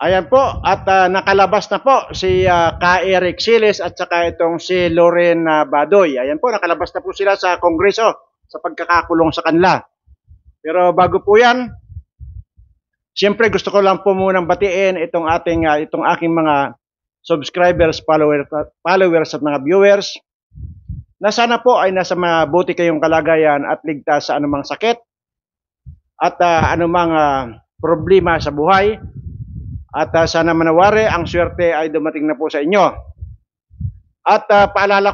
Ayan po, at nakalabas na po si Ka Eric Siles at saka itong si Loren Badoy. Ayan po, nakalabas na po sila sa Kongreso sa pagkakakulong sa kanila. Pero bago po yan, siyempre gusto ko lang po munang batiin itong aking mga subscribers, followers at mga viewers na sana po ay nasa mabuti kayong kalagayan at ligtas sa anumang sakit at anumang problema sa buhay. At sana manawari ang swerte ay dumating na po sa inyo. At paalala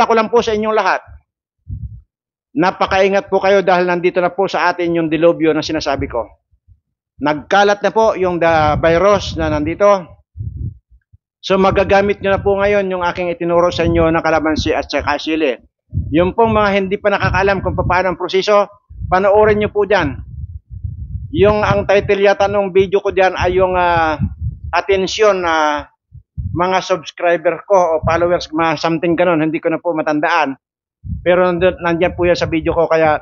ko lang po sa inyong lahat, napakaingat po kayo dahil nandito na po sa atin yung dilubyo na sinasabi ko. Nagkalat na po yung virus na nandito. So magagamit nyo na po ngayon yung aking itinuro sa inyo na kalamansi at saka sili. Yung pong mga hindi pa nakakaalam kung paano ang proseso, panoorin nyo po dyan. Ang title yata ng video ko diyan ay yung atensyon na mga subscriber ko o followers, something ganon, hindi ko na po matandaan. Pero nandiyan po yan sa video ko, kaya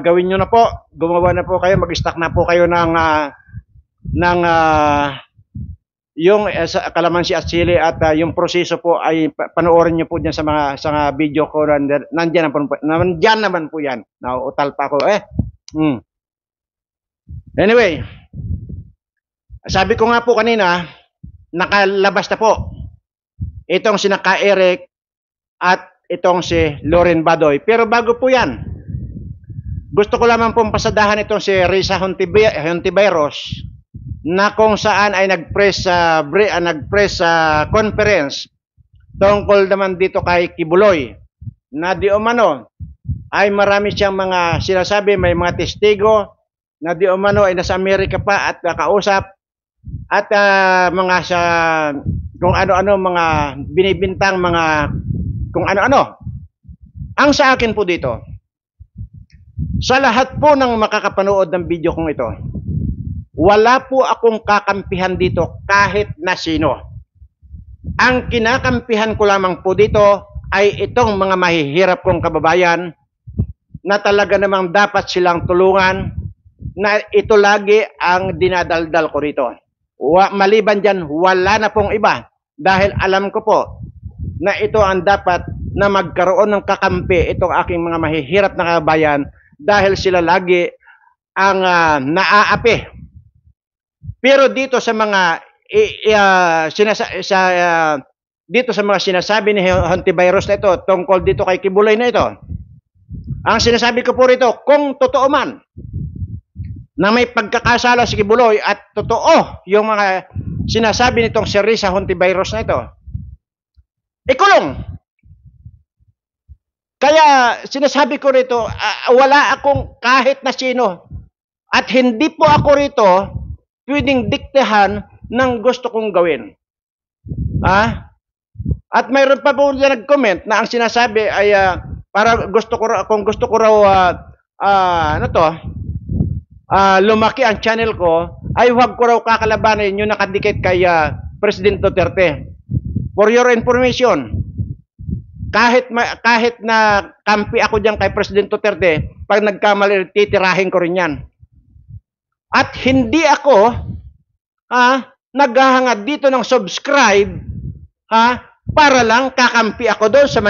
gawin nyo na po, gumawa na po kayo, mag-stock na po kayo ng yung kalamansi at sili at yung proseso po ay panoorin nyo po diyan sa mga video ko. Nandiyan naman po yan. Nauutal pa ako Anyway, sabi ko nga po kanina, nakalabas na po itong si Ka Eric at itong si Loren Badoy. Pero bago po yan, gusto ko lamang pong pasadahan itong si Risa Hontiveros na kung saan ay nag-press conference tungkol naman dito kay Kibuloy na di umano ay marami siyang mga sinasabi, may mga testigo na di umano ay nasa Amerika pa at nakausap at kung ano-ano mga binibintang mga kung ano-ano. Ang sa akin po dito, sa lahat po ng makakapanood ng video kong ito, wala po akong kakampihan dito kahit na sino. Ang kinakampihan ko lamang po dito ay itong mga mahihirap kong kababayan na talaga namang dapat silang tulungan, na ito lagi ang dinadaldal ko rito. Maliban dyan, wala na pong iba. Dahil alam ko po na ito ang dapat na magkaroon ng kakampi itong aking mga mahihirap na kabayan dahil sila lagi ang naaapi. Pero dito sa mga dito sa mga sinasabi ni Hontiveros na ito tungkol dito kay Kibuloy na ito, ang sinasabi ko po rito, kung totoo man na may pagkakasala si Kibuloy at totoo yung mga sinasabi nitong si Risa Hontiveros na ito, ikulong. Kaya sinasabi ko rito, wala akong kahit na sino at hindi po ako rito pwedeng diktahan ng gusto kong gawin. At mayroon pa po na nag-comment na ang sinasabi ay para kung gusto ko raw lumaki ang channel ko, ay huwag ko raw kakalabanin yung nakadikit kay President Duterte. For your information, kahit na kampi ako diyan kay President Duterte, pag nagkamali, titirahin ko rin yan. At hindi ako naghahangad dito ng subscribe para lang kakampi ako doon sa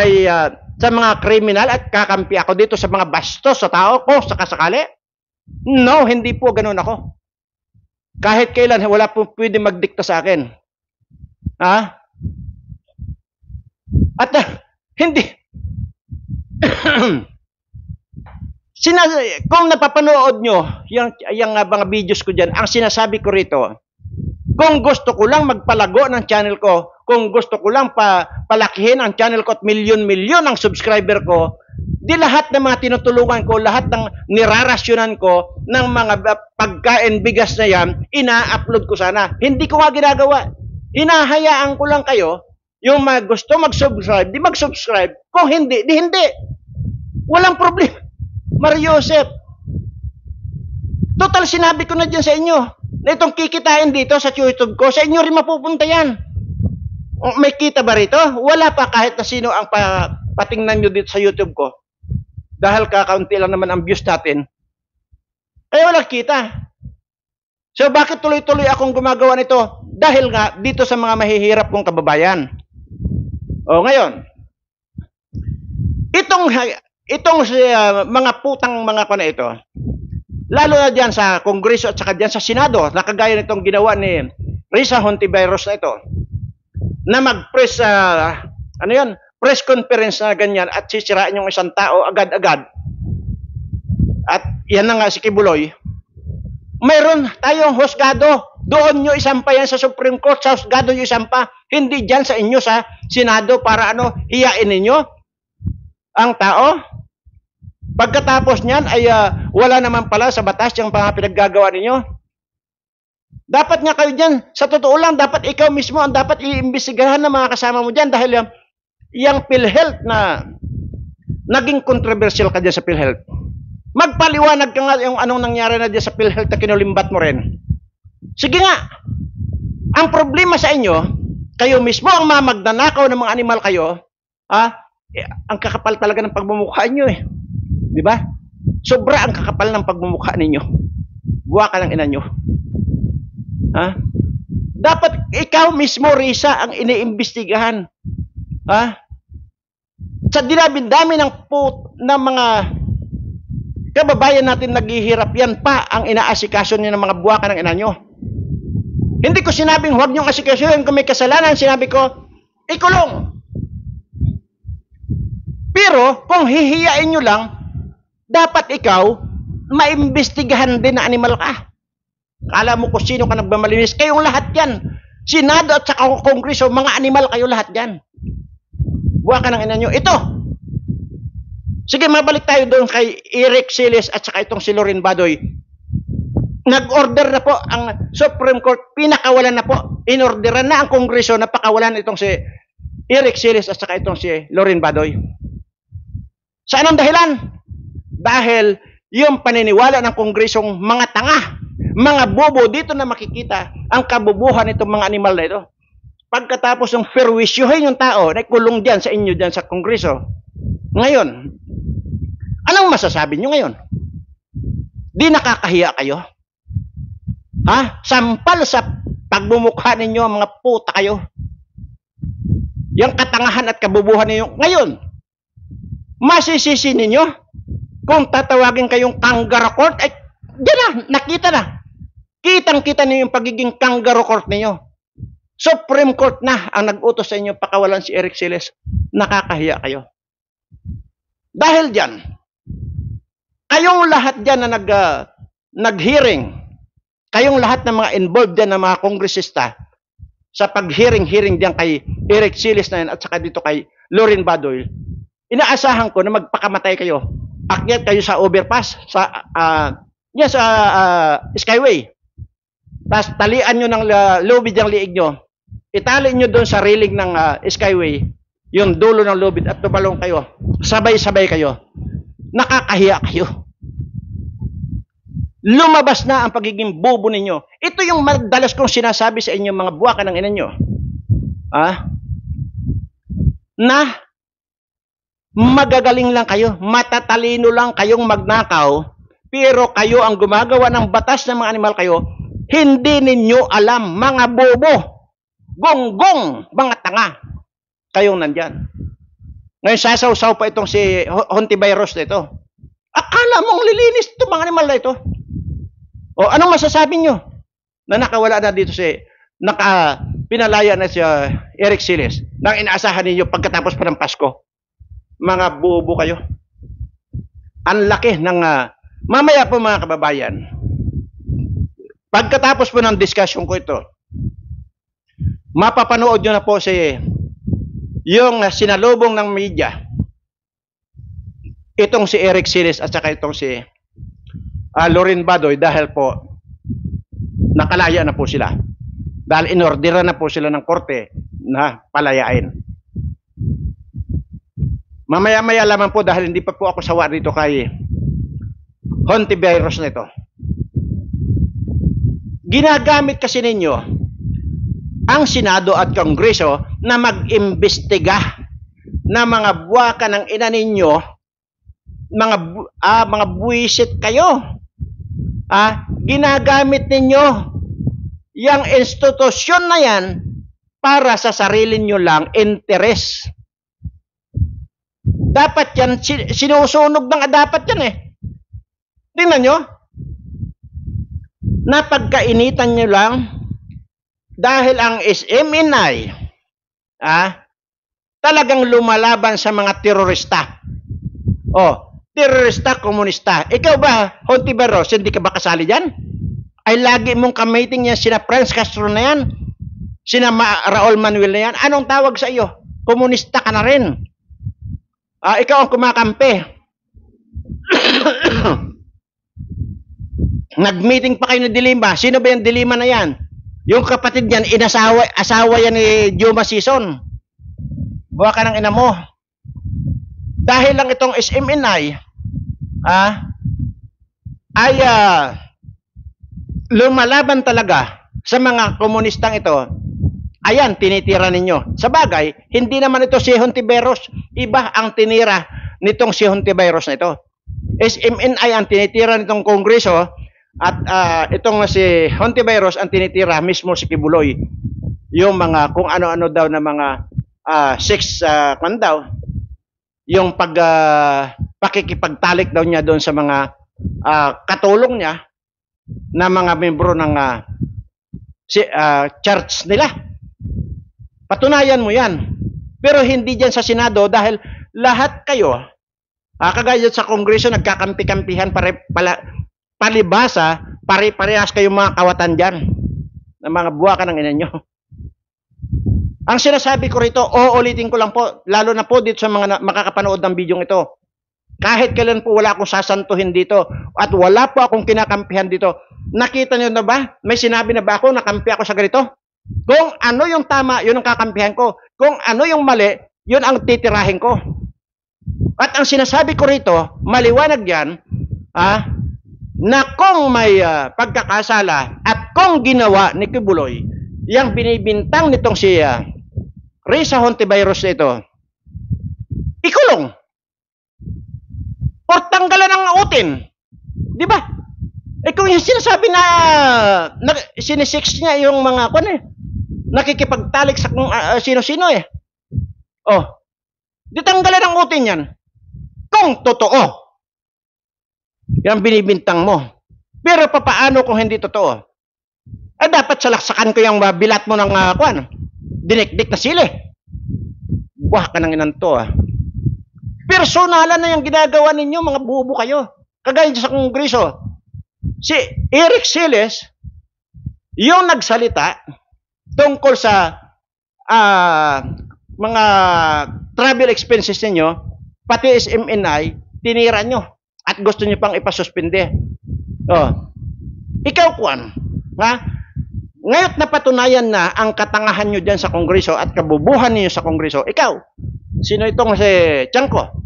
mga kriminal at kakampi ako dito sa mga bastos sa tao ko sa kasakali. No, hindi po ganoon ako. Kahit kailan, wala po pwede magdikta sa akin. At hindi. Kung napapanood nyo yung mga videos ko dyan, ang sinasabi ko rito, kung gusto ko lang magpalago ng channel ko, kung gusto ko lang palakihin ang channel ko at milyon-milyon ang subscriber ko, di lahat ng mga tinutulungan ko, lahat ng nirarasyonan ko ng mga pagkain, bigas na yan, ina-upload ko sana. Hindi ko nga ginagawa. Hinahayaan ko lang kayo, yung gusto mag-subscribe, di mag-subscribe. Kung hindi, di hindi. Walang problema. Mariosep. Total, sinabi ko na dyan sa inyo, na itong kikitain dito sa YouTube ko, sa inyo rin mapupunta yan. May kita ba rito? Wala pa kahit na sino ang patingnan nyo dito sa YouTube ko. Dahil kakaunti lang naman ang views natin, ay walang kita. So bakit tuloy-tuloy akong gumagawa nito? Dahil nga dito sa mga mahihirap kong kababayan. O ngayon, itong mga putang mga ko na ito, lalo na diyan sa Kongreso at saka diyan sa Senado, nakagaya nitong ginawa ni Risa Hontiveros na ito, na mag-press press conference na ganyan at sisirain yung isang tao agad-agad. At yan na nga si Kibuloy. Mayroon tayong husgado. Doon nyo isampa yan sa Supreme Court, sa husgado nyo isampa. Hindi dyan sa inyo sa Senado para hiyain ninyo ang tao. Pagkatapos niyan ay wala naman pala sa batas yung mga pinaggagawa ninyo. Dapat nga kayo dyan, sa totoo lang, dapat ikaw mismo ang dapat iimbestigahan ng mga kasama mo dyan dahil yung PhilHealth na naging controversial ka dyan sa PhilHealth. Magpaliwanag ka nga yung anong nangyari na dyan sa PhilHealth na kinulimbat mo rin. Sige nga, ang problema sa inyo, kayo mismo ang magnanakaw ng mga animal kayo, ang kakapal talaga ng pagmumukha nyo eh. Di ba? Sobra ang kakapal ng pagmumukha ninyo. Buwa ka ng ina nyo. Dapat ikaw mismo, Risa, ang iniimbestigahan. Sa dinami-dami ng mga kababayan natin naghihirap, yan pa ang inaasikaso niyo ng mga buwa ka ng ina nyo. Hindi ko sinabing huwag niyong asikasuhin kung may kasalanan. Sinabi ko, ikulong. Pero, kung hihiyain nyo lang, dapat ikaw, maimbestigahan din na animal ka. Kala mo kung sino ka nagmamalinis. Kayong lahat yan. Senado at saka Kongreso, mga animal kayo lahat yan. Buwa ka ng ina nyo. Ito. Sige, mabalik tayo doon kay Eric Siles at saka itong si Loren Badoy. Nag-order na po ang Supreme Court, pinakawalan na po, inorderan na ang Kongreso na pakawalan itong si Eric Siles at saka itong si Loren Badoy. Sa anong dahilan? Dahil yung paniniwala ng Kongresong mga tanga, mga bobo, dito na makikita ang kabubuhan nitong mga animal na ito. Pagkatapos ng perwisyuhin yung tao, na kulong dyan sa inyo dyan sa Kongreso. Ngayon, anong masasabi nyo ngayon? Di nakakahiya kayo? Sampal sa pagmumukha ninyo ang mga puta kayo. Yung katangahan at kabubuhan ninyo. Ngayon, masisisi ninyo kung tatawagin kayong kangaroo court, ay diyan na, nakita na. Kitang-kita ninyo yung pagiging kangaroo court ninyo. Supreme Court na ang nag-utos sa inyo pakawalan si Eric Siles. Nakakahiya kayo. Dahil dyan, kayong lahat dyan na nag-hearing, kayong lahat ng mga involved dyan ng mga kongresista sa pag-hearing dyan kay Eric Siles na yan at saka dito kay Loren Badoy, inaasahan ko na magpakamatay kayo. Akyat kayo sa overpass, sa Skyway. Tapos talian nyo ng lubid yung liig nyo. Itali nyo doon sa railing ng Skyway, yung dulo ng lubid at tumalong kayo. Sabay-sabay kayo. Nakakahiya kayo. Lumabas na ang pagiging bobo ninyo. Ito yung madalas kong sinasabi sa inyo mga buwaka ng ina nyo. Na magagaling lang kayo, matatalino lang kayong magnakaw, pero kayo ang gumagawa ng batas ng mga animal kayo, hindi ninyo alam, mga bobo, gonggong, mga tanga, kayong nandyan. Ngayon sasaw-saw pa itong si Hontiveros na ito. Akala mong lilinis ito mga animal na ito. O anong masasabi nyo? Na nakawala na dito pinalaya na si Eric Siles nang inaasahan ninyo pagkatapos pa ng Pasko. Mga bobo kayo. Ang laki ng mamaya po mga kababayan. Pagkatapos po ng discussion ko ito, mapapanood nyo na po yung sinalubong ng media. Itong si Eric Siles at saka itong si Loren Badoy dahil po nakalaya na po sila. Dahil inorderan na po sila ng korte na palayain. Mamaya-maya lamang po dahil hindi pa po ako sawa dito kay Hontiveros na ito. Ginagamit kasi ninyo ang Senado at Kongreso na mag-imbestiga na mga buwaka ng ina ninyo, mga buwisit kayo. Ginagamit ninyo yung institusyon na yan para sa sarili nyo lang interes. Dapat yan, sinusunog ng dapat yan eh. Tingnan nyo, napagkainitan nyo lang dahil ang SMNI talagang lumalaban sa mga terorista. Terorista, komunista. Ikaw ba, Hontiveros, hindi ka ba kasali dyan? Ay lagi mong kamiting yan, sina Franz Castro na yan, sina Raul Manuel na yan. Anong tawag sa iyo? Komunista ka na rin. Ikaw ang kumakampi. Nag-meeting pa kayo ni Dilima. Sino ba yung Dilima na yan? Yung kapatid yan, asawa yan ni Juma Sison. Buha ka ng ina mo. Dahil lang itong SMNI, lumalaban talaga sa mga komunistang ito. Ayan, tinitira ninyo. Sa bagay, hindi naman ito si Hontiveros. Iba ang tinira nitong si Hontiveros na ito. SMNI ang tinitira nitong Kongreso at itong si Hontiveros ang tinitira mismo si Kibuloy. Yung mga kung ano-ano daw na mga sex daw. Yung pakikipagtalik daw niya doon sa mga katulong niya na mga membro ng church nila. Patunayan mo yan. Pero hindi dyan sa Senado dahil lahat kayo, kagaya sa Kongreso, nagkakampi-kampihan, palibasa, pare-parehas kayong mga kawatan dyan, na mga buwa ka ng ina nyo. Ang sinasabi ko rito, uulitin ko lang po, lalo na po dito sa mga makakapanood ng bidyong ito. Kahit kailan po wala akong sasantuhin dito at wala po akong kinakampihan dito. Nakita niyo na ba? May sinabi na ba ako na kampi ako sa ganito? Kung ano yung tama, yun ang kakampihan ko. Kung ano yung mali, yun ang titirahin ko. At ang sinasabi ko rito, maliwanag yan, na kung may pagkakasala at kung ginawa ni Kibuloy, yung binibintang nitong si Risa Hontiveros na ito, ikulong. O tanggalan ng utin. Di ba? Kung yung sinasabi na sinisix niya yung mga nakikipagtalik sa kung sino-sino eh. Di tanggalan ng utin yan. Kung totoo. Yan binibintang mo. Pero papaano kung hindi totoo? Dapat salaksakan ko yung bilat mo ng dinikdik na sili. Buwah ka ng inanto Personalan na yung ginagawa ninyo, mga bubo kayo. Kagaya sa Kongreso. Si Eric Siles, yung nagsalita tungkol sa mga travel expenses ninyo, pati SMNI, tinira nyo. At gusto nyo pang ipasuspinde. Ikaw, Juan, ngayon napatunayan na ang katangahan nyo dyan sa Kongreso at kabubuhan niyo sa Kongreso. Ikaw, sino itong si Tiangco?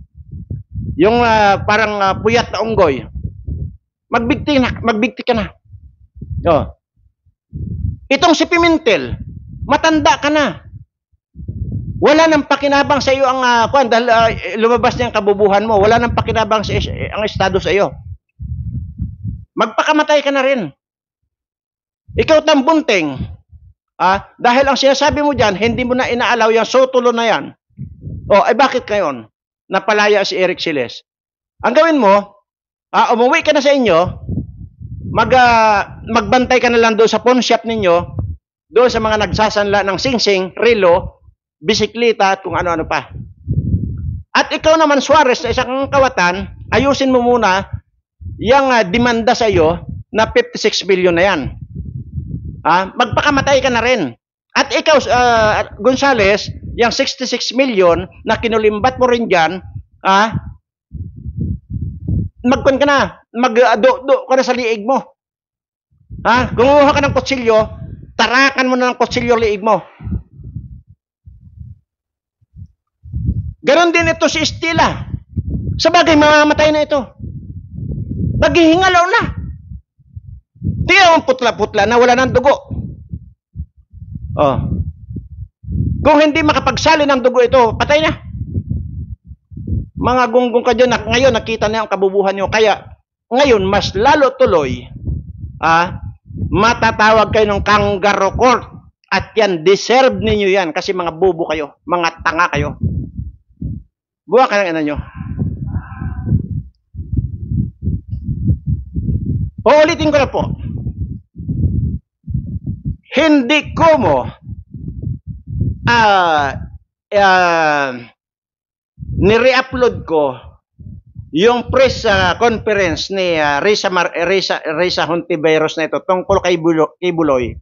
Yung parang puyat na unggoy. Magbigti ka na. Itong si Pimentel, matanda ka na. Wala nang pakinabang sa iyo ang dahil lumabas niya ang kabubuhan mo. Wala nang pakinabang ang estado sa iyo. Magpakamatay ka na rin. Ikaw tambunting. Dahil ang sinasabi mo diyan, hindi mo na inaalaw yung sotulo na yan. Bakit ngayon? Napalaya si Eric Siles. Ang gawin mo, umuwi ka na sa inyo, magbantay ka na lang doon sa pawn shop ninyo, doon sa mga nagsasanla ng singsing, relo, bisikleta, at kung ano-ano pa. At ikaw naman, Suarez, sa isang kawatan, ayusin mo muna yung demanda sa iyo na 56 billion na yan. Magpakamatay ka na rin. At ikaw, Gonzales, yung 66 million na kinulimbat mo rin dyan, magkun ka na, magdo ka na sa liig mo. Kumuha ka ng kutsilyo, tarakan mo na ng kutsilyo liig mo. Ganon din ito si Estila. Sa bagay, mamamatay na ito. Naghihingalaw na. Di ang putla-putla na wala ng dugo. Kung hindi makapagsali ng dugo ito, patay na. Mga gunggong ka dyan, ngayon nakita na ang kabubuhan nyo. Kaya ngayon, mas lalo tuloy matatawag kayo ng kangaroo court. At yan, deserve ninyo yan kasi mga bubo kayo, mga tanga kayo. Buwa ka ng ina nyo. Uulitin ko na po. Hindi ko mo nire-upload ko yung press conference ni Risa Hontiveros na ito tungkol kay Kibuloy.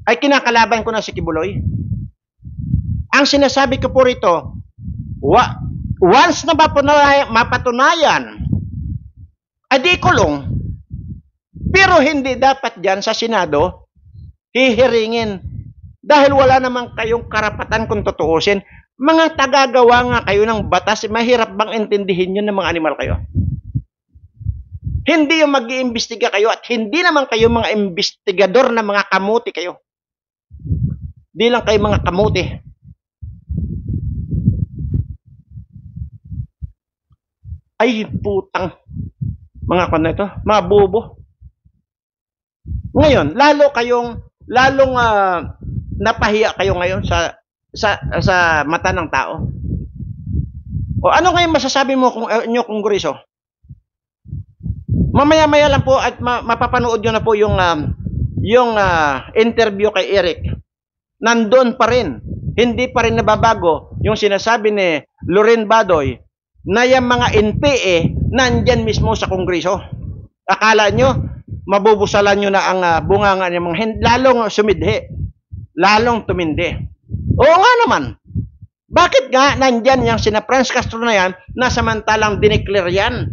Ay kinakalaban ko na si Kibuloy. Ang sinasabi ko po rito, once na mapatunayan, adi kulong. Pero hindi dapat dyan sa Senado hihiringin dahil wala naman kayong karapatan kung tutuusin. Mga tagagawa nga kayo ng batas, mahirap bang intindihin yun ng mga animal kayo? Hindi yung mag-iimbestiga kayo at hindi naman kayo mga investigador na mga kamuti kayo. Di lang kayo mga kamuti. Ay putang mga kano ito, mga bobo. Ngayon, lalong napahiya kayo ngayon sa mata ng tao. O ano ngayon masasabi mo kung inyo Kongreso? Mamaya-maya lang po at mapapanood nyo na po yung interview kay Eric. Nandun pa rin. Hindi pa rin nababago yung sinasabi ni Loren Badoy na yung mga NPA nandyan mismo sa Kongreso. Akala nyo, mabubusalan nyo na ang bunganga ng mga lalong sumidhi. Lalong tumindi. Oo nga naman. Bakit nga nandyan yung sina Franz Castro na yan na samantalang dineclare yan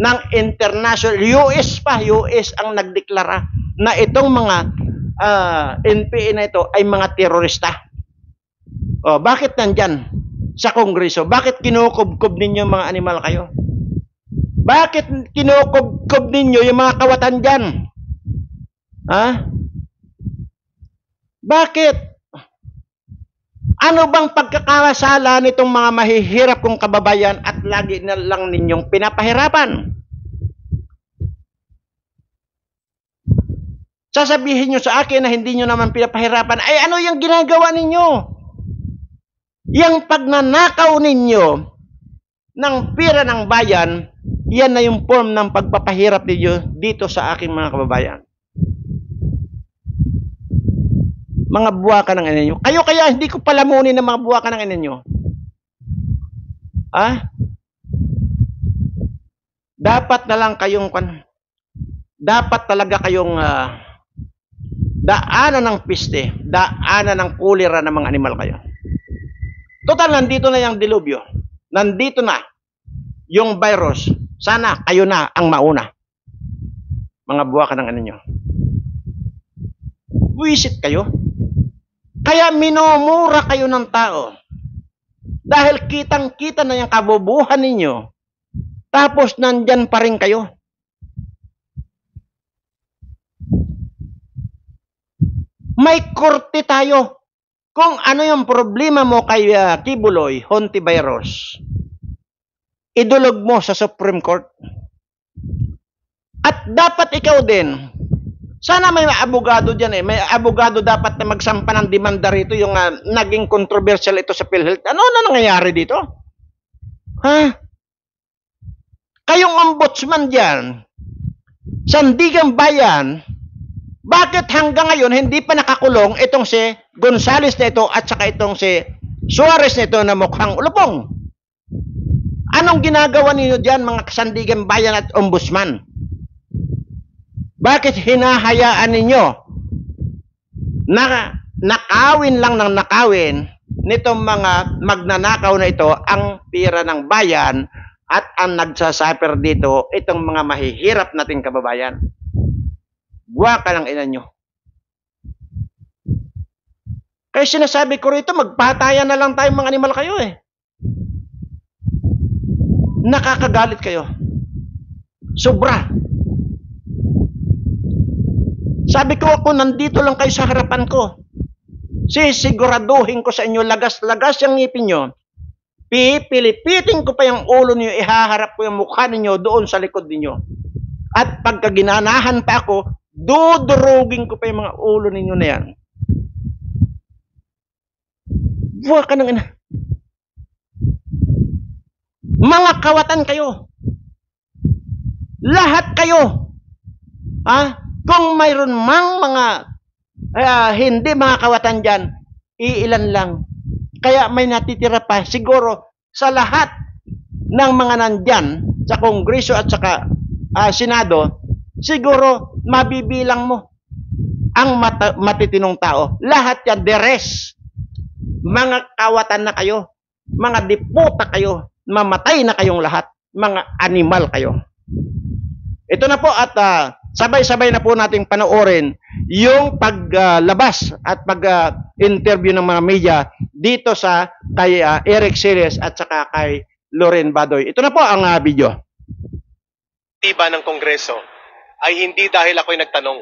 ng international, US ang nagdeklara na itong mga NPA na ito ay mga terorista. O, bakit nandyan sa Kongreso? Bakit kinukubkob ninyo mga animal kayo? Bakit kinukubkob ninyo yung mga kawatan dyan? Bakit? Ano bang pagkakasala nitong mga mahihirap kong kababayan at lagi na lang ninyong pinapahirapan? Sasabihin nyo sa akin na hindi nyo naman pinapahirapan, ay ano yung ginagawa ninyo? Yung pagnanakaw ninyo ng pira ng bayan, yan na yung form ng pagpapahirap ninyo dito sa aking mga kababayan. Mga buwaka ng ina nyo. Kayo kaya hindi ko palamunin ng mga buwaka ng ina nyo. Dapat na lang kayong dapat talaga kayong daanan ng piste, daanan ng kulira ng mga animal kayo. Total, nandito na yung dilubyo. Nandito na yung virus. Sana kayo na ang mauna. Mga buwaka ng ano nyo. Buwisit kayo. Kaya minumura kayo ng tao. Dahil kitang-kita na yung kabubuhan ninyo. Tapos nandyan pa rin kayo. May korte tayo. Kung ano yung problema mo kay Kibuloy, Hontiveros, idulog mo sa Supreme Court. At dapat ikaw din, sana may abogado dyan may abogado dapat na magsampa ng demanda rito yung naging controversial ito sa PhilHealth. Ano na nangyayari dito? Kayong ombudsman dyan, Sandigang Bayan, bakit hanggang ngayon hindi pa nakakulong itong si Gonzales na ito at saka itong si Suarez na ito na mukhang ulupong? Anong ginagawa ninyo dyan mga Sandigang Bayan at ombudsman? Bakit hinahayaan ninyo na nakawin lang ng nakawin nitong mga magnanakaw na ito ang pira ng bayan at ang nagsasuffer dito itong mga mahihirap nating kababayan? Buwaka ng ina nyo. Kaya sinasabi ko rito, magpatayan na lang tayo mga animal kayo Nakakagalit kayo. Sobra. Sabi ko ako, nandito lang kayo sa harapan ko. Sisiguraduhin ko sa inyo, lagas-lagas yung ngipin nyo. Pipilipitin ko pa yung ulo niyo, ihaharap ko yung mukha ninyo doon sa likod ninyo. At pagka ginanahan pa ako, dudurugin ko pa yung mga ulo ninyo na yan. Buwa ka ng ina. Mga kawatan kayo. Lahat kayo. Ha? Kung mayroon mang mga hindi mga kawatan dyan, iilan lang. Kaya may natitira pa. Siguro, sa lahat ng mga nandyan, sa Kongreso at saka Senado, siguro, mabibilang mo ang matitinong tao. Lahat yan, the rest, mga kawatan na kayo, mga diputa kayo, mamatay na kayong lahat, mga animal kayo. Ito na po at sabay-sabay na po nating panoorin yung paglabas at pag-interview ng mga media dito sa kay Eric Series at saka kay Loren Badoy. Ito na po ang video. Tiba ng Kongreso ay hindi dahil ako'y nagtanong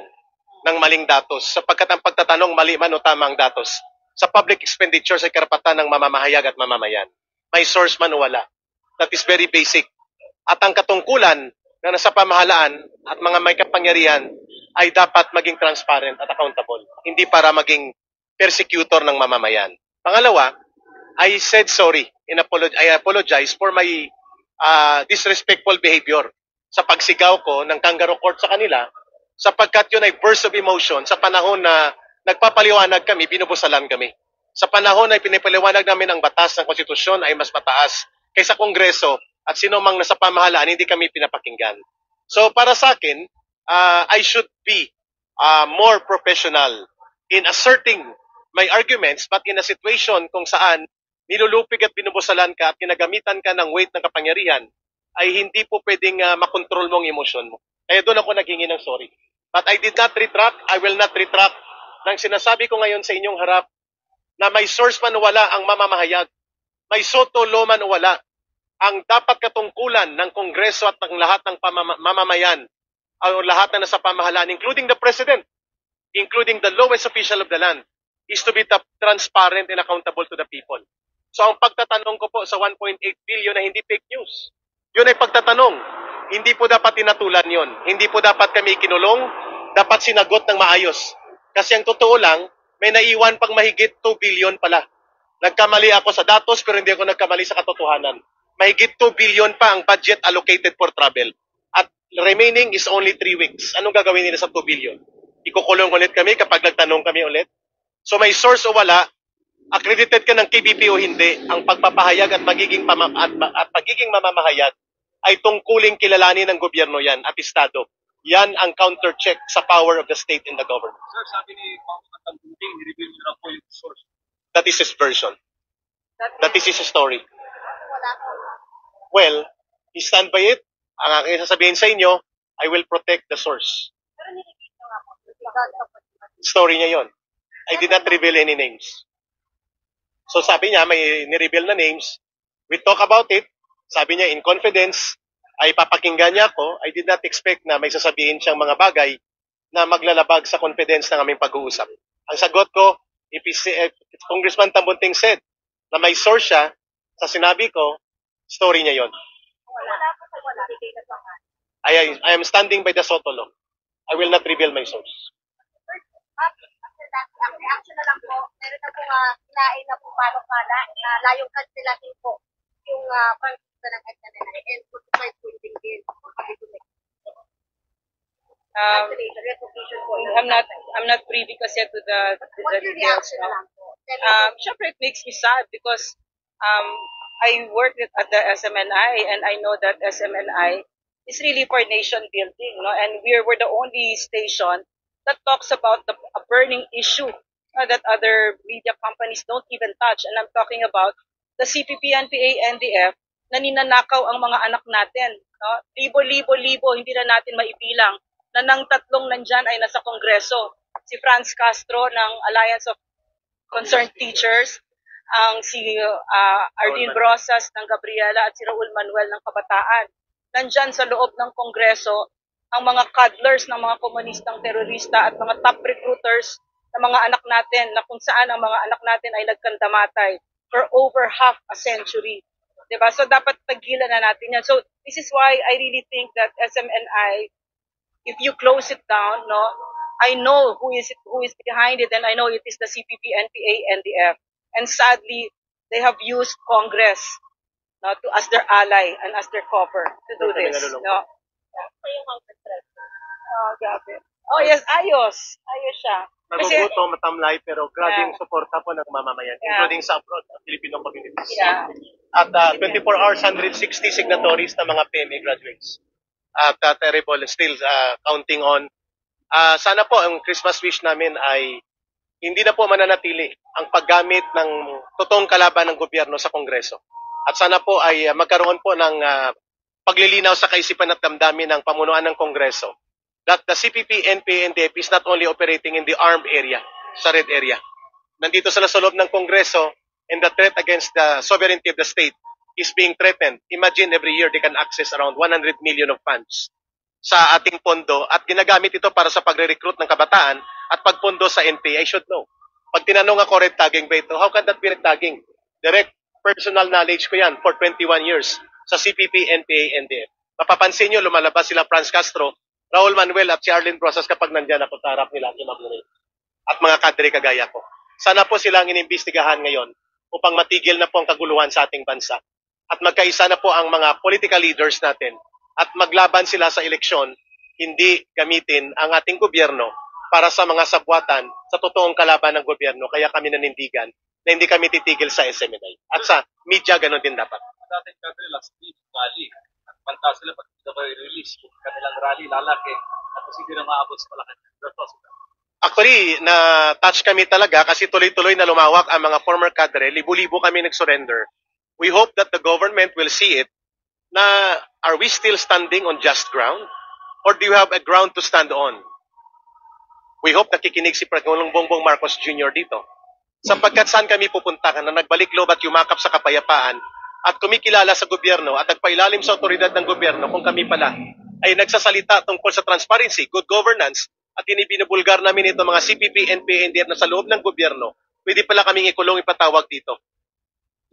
ng maling datos, sapagkat ang pagtatanong mali man o tamang datos sa public expenditures ay karapatan ng mamamahayag at mamamayan. May source man o wala. That is very basic. At ang katungkulan na nasa pamahalaan at mga may kapangyarihan ay dapat maging transparent at accountable. Hindi para maging persecutor ng mamamayan. Pangalawa, I said sorry. I apologize for my disrespectful behavior sa pagsigaw ko ng kangaroo court sa kanila, sapagkat yun ay burst of emotion sa panahon na nagpapaliwanag kami, binubusalan kami. Sa panahon na pinipaliwanag namin ang batas ng konstitusyon ay mas mataas kaysa Kongreso at sino mang nasa pamahalaan, hindi kami pinapakinggan. So para sa akin, I should be more professional in asserting my arguments, but in a situation kung saan nilulupig at binubusalan ka at kinagamitan ka ng weight ng kapangyarihan, ay hindi po pwedeng makontrol mo ang emosyon mo. Kaya doon ako naghingi ng sorry. But I did not retract, I will not retract ng sinasabi ko ngayon sa inyong harap na may source man o wala ang mamamahayag, may soto law man o wala, ang dapat katungkulan ng Kongreso at ng lahat ng mamamayan o lahat na nasa pamahalaan, including the President, including the lowest official of the land, is to be transparent and accountable to the people. So ang pagtatanong ko po sa 1.8 billion na hindi fake news, yun ay pagtatanong. Hindi po dapat tinatulan yun. Hindi po dapat kami kinulong, dapat sinagot ng maayos. Kasi ang totoo lang, may naiwan pang mahigit 2 billion pala. Nagkamali ako sa datos pero hindi ako nagkamali sa katotohanan. Mahigit 2 billion pa ang budget allocated for travel. At remaining is only 3 weeks. Anong gagawin nila sa 2 billion? Ikukulong ulit kami kapag nagtanong kami ulit? So may source o wala, accredited ka ng KBP o hindi, ang pagpapahayag at magiging mamamahayag ay tungkuling kilalanin ng gobyerno yan at Estado. Yan ang counter-check sa power of the state in the government. Sir, sabi ni Congressman Tambunting, ni-reveal nyo na po yung source. That is his version. That is his story. Well, he stand by it. Ang aking sasabihin sa inyo, I will protect the source. Story niya yon. I did not reveal any names. So sabi niya, may ni-reveal na names. We talk about it. Sabi niya, in confidence, ay papakinggan niya ako. I did not expect na may sasabihin siyang mga bagay na maglalabag sa confidence ng aming pag-uusap. Ang sagot ko, if Congressman Tambunting said na may source siya sa sinabi ko, story niya yon. I am standing by the SOTO law. I will not reveal my source. Ang reaction na lang po, meron na po kinain na po palo-pala na layong kansilatin po yung pangkita ng SMNI and po sa printing din. I'm not privy kasi to the details. Syempre, it makes me sad because I work at the SMNI and I know that SMNI is really for nation building, no? And we're the only station that talks about a burning issue that other media companies don't even touch. And I'm talking about the CPP, NPA, NDF na ninanakaw ang mga anak natin. No? Libo, hindi na natin maibilang na nang tatlong nandyan ay nasa Kongreso. Si Franz Castro ng Alliance of Concerned Teachers, ang si Arlene Brosas ng Gabriela at si Raul Manuel ng Kabataan. Nandyan sa loob ng Kongreso ang mga cuddlers ng mga komunistang terorista at mga top recruiters ng mga anak natin na kung saan ang mga anak natin ay nagkandamatay for over half a century. Diba? So dapat tagilan na natin yan. So this is why I really think that SMNI if you close it down, no, I know who is behind it, and I know it is the CPP, NPA, NDF. And sadly, they have used Congress, no, to as their ally and as their cover to do Kami this. nalulungkot. No. Oh, grabe. Oh, yes, ayos. Ayos siya. Kasi, Nagugutom, matamlay, pero grabe Yeah. yung suporta po ng mamamayan, Yeah. including sa abroad, ang Filipino communities. yeah. At 24 hours, 160 signatories na mga PMA graduates. At terrible, still counting on. Sana po, ang Christmas wish namin ay hindi na po mananatili ang paggamit ng totoong kalaban ng gobyerno sa Kongreso. At sana po ay magkaroon po ng paglilinaw sa kaisipan at damdamin ng pamunuan ng Kongreso that the CPP, NPA, NDF is not only operating in the armed area, sa red area. Nandito sila sa loob ng Kongreso, and the threat against the sovereignty of the state is being threatened. Imagine every year they can access around 100 million of funds sa ating pondo at ginagamit ito para sa pagre-recruit ng kabataan at pagpondo sa NPA. I should know. Pag tinanong ako, red tagging ba ito? How can that be red tagging? Direct personal knowledge ko yan for 21 years sa CPP, NPA, NDF. Mapapansin nyo, lumalabas sila Franz Castro, Raul Manuel at si Arlene Rosas kapag nandyan ako sa harap nila at mga kadre kagaya ko. Sana po silang inimbestigahan ngayon upang matigil na po ang kaguluhan sa ating bansa. At magkaisa na po ang mga political leaders natin at maglaban sila sa eleksyon, hindi gamitin ang ating gobyerno para sa mga sabwatan sa totoong kalaban ng gobyerno. Kaya kami nanindigan na hindi kami titigil sa SMNI. At sa media, ganun din dapat. Dating kadre last week, rally. Panta sila pag ito ba release yung kanilang rally lalaki at posible na maabot sa Malacanang. Actually, na-touch kami talaga kasi tuloy-tuloy na lumawak ang mga former cadre. Libo-libo kami nag-surrender. We hope that the government will see it na are we still standing on just ground? Or do you have a ground to stand on? We hope nakikinig si Pangulong Bongbong Marcos Jr. dito. Sapagkat saan kami pupunta na nagbalik loob at yumakap sa kapayapaan at kumikilala sa gobyerno at nagpailalim sa otoridad ng gobyerno kung kami pala ay nagsasalita tungkol sa transparency, good governance, at binubulgar namin ito mga CPP, NPA, NDF na sa loob ng gobyerno, pwede pala kaming ikulong ipatawag dito.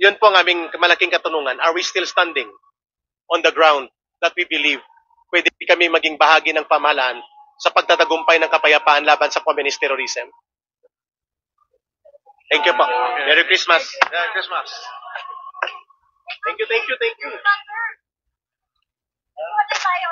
Yun po ang aming malaking katanungan. Are we still standing on the ground that we believe pwede kami maging bahagi ng pamahalaan sa pagtatagumpay ng kapayapaan laban sa communist terrorism? Thank you po. Merry Christmas. Merry Christmas. Thank you. Ano tayo?